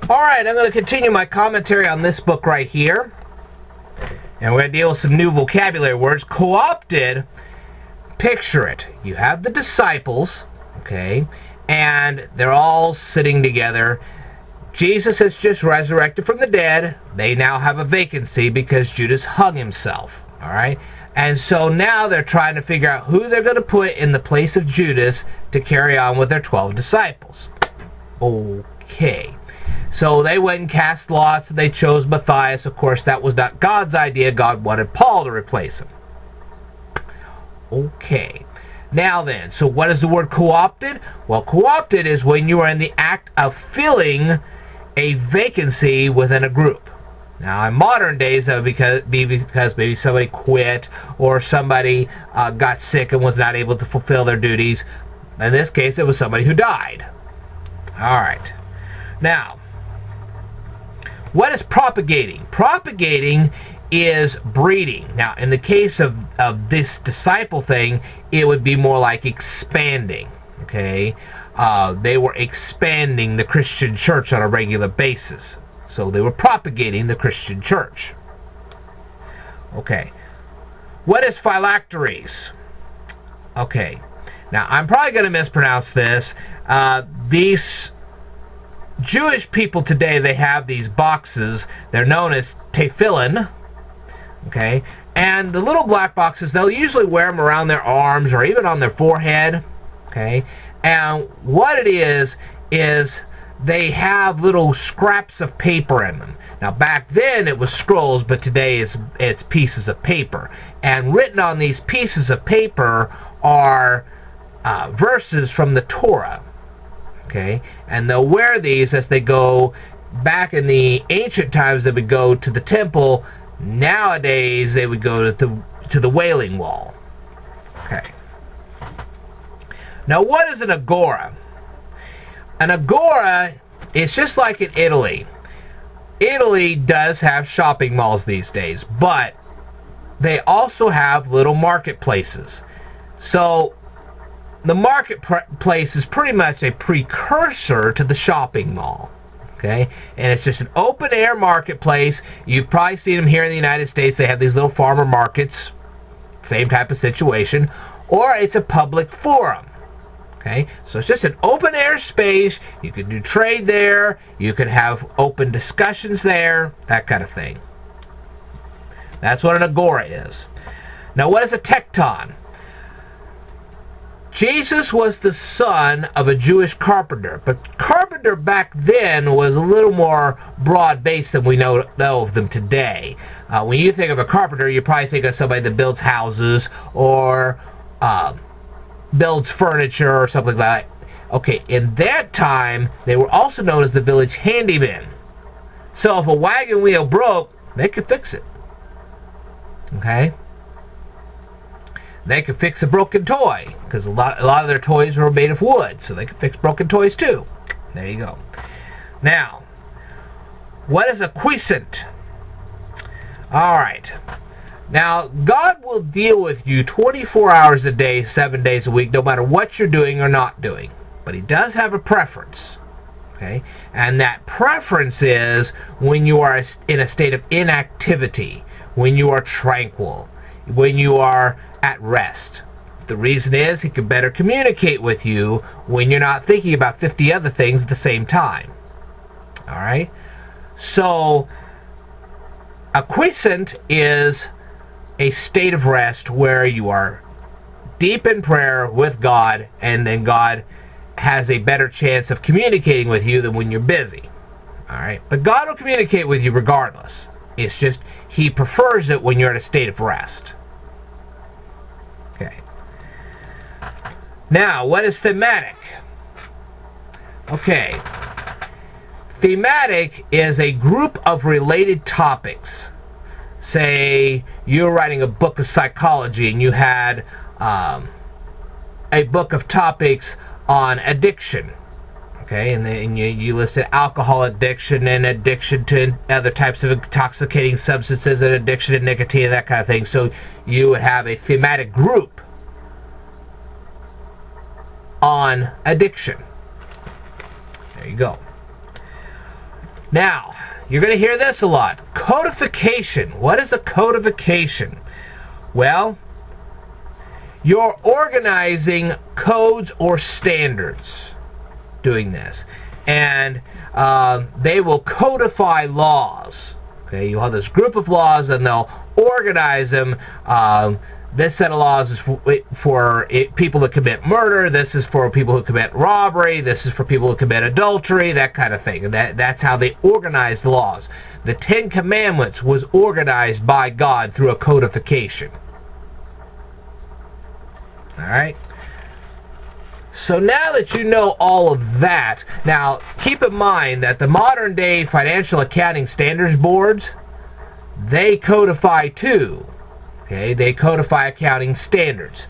Alright, I'm going to continue my commentary on this book right here. And we're going to deal with some new vocabulary words. Co-opted, picture it. You have the disciples, okay, and they're all sitting together. Jesus has just resurrected from the dead. They now have a vacancy because Judas hung himself, alright? And so now they're trying to figure out who they're going to put in the place of Judas to carry on with their 12 disciples. Okay. So they went and cast lots, and they chose Matthias. Of course, that was not God's idea. God wanted Paul to replace him. Okay. Now then, so what is the word co-opted? Well, co-opted is when you are in the act of filling a vacancy within a group. Now, in modern days, that would be because maybe somebody quit or somebody got sick and was not able to fulfill their duties. In this case, it was somebody who died. All right. Now, what is propagating? Propagating is breeding. Now, in the case of this disciple thing, it would be more like expanding. Okay? They were expanding the Christian church on a regular basis. So they were propagating the Christian church. Okay. What is phylacteries? Okay. Now, I'm probably going to mispronounce this. These Jewish people today, they have these boxes. They're known as tefillin. Okay. And the little black boxes, they'll usually wear them around their arms or even on their forehead. Okay. And what it is they have little scraps of paper in them. Now, back then it was scrolls, but today it's pieces of paper. And written on these pieces of paper are verses from the Torah. Okay? And they'll wear these as they go. Back in the ancient times, they would go to the temple. Nowadays, they would go to the Wailing Wall. Okay. Now, what is an agora? An agora is just like in Italy. Italy does have shopping malls these days, but they also have little marketplaces. So the marketplace is pretty much a precursor to the shopping mall. Okay? And it's just an open-air marketplace. You've probably seen them here in the United States. They have these little farmer markets. Same type of situation. Or it's a public forum. Okay, so it's just an open-air space. You can do trade there. You can have open discussions there. That kind of thing. That's what an agora is. Now, what is a tecton? Jesus was the son of a Jewish carpenter. But carpenter back then was a little more broad-based than we know of them today. When you think of a carpenter, you probably think of somebody that builds houses or builds furniture or something like that. Okay, in that time, they were also known as the village handymen. So if a wagon wheel broke, they could fix it. Okay? They could fix a broken toy, because a lot of their toys were made of wood, so they could fix broken toys too. There you go. Now, what is a quiescent? Alright. Now, God will deal with you 24 hours a day, 7 days a week, no matter what you're doing or not doing. But He does have a preference. Okay? And that preference is when you are in a state of inactivity, when you are tranquil, when you are at rest. The reason is He can better communicate with you when you're not thinking about 50 other things at the same time. Alright? So, a quiescent is a state of rest where you are deep in prayer with God, and then God has a better chance of communicating with you than when you're busy. Alright? But God will communicate with you regardless. It's just He prefers it when you're in a state of rest. Okay. Now, what is thematic? Okay. Thematic is a group of related topics. Say you're writing a book of psychology and you had a book of topics on addiction. Okay, and then you listed alcohol addiction and addiction to other types of intoxicating substances and addiction to nicotine and that kind of thing. So you would have a thematic group on addiction. There you go. Now, you're going to hear this a lot. Codification. What is a codification? Well, you're organizing codes or standards doing this. And they will codify laws. Okay, you'll have this group of laws and they'll organize them. This set of laws is for people that commit murder. This is for people who commit robbery. This is for people who commit adultery, that kind of thing. And that's how they organize the laws. The Ten Commandments was organized by God through a codification. All right? So now that you know all of that, now keep in mind that the modern day financial accounting standards boards, they codify too. Okay, they codify accounting standards.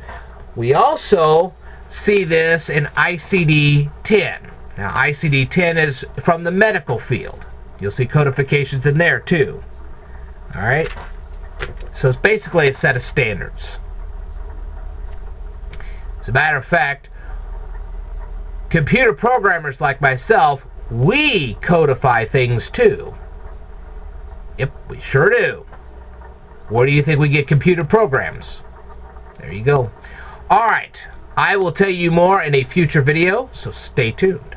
We also see this in ICD-10. Now ICD-10 is from the medical field. You'll see codifications in there too. Alright? So it's basically a set of standards. As a matter of fact, computer programmers like myself, we codify things too. Yep, we sure do. Where do you think we get computer programs? There you go. Alright, I will tell you more in a future video, so stay tuned.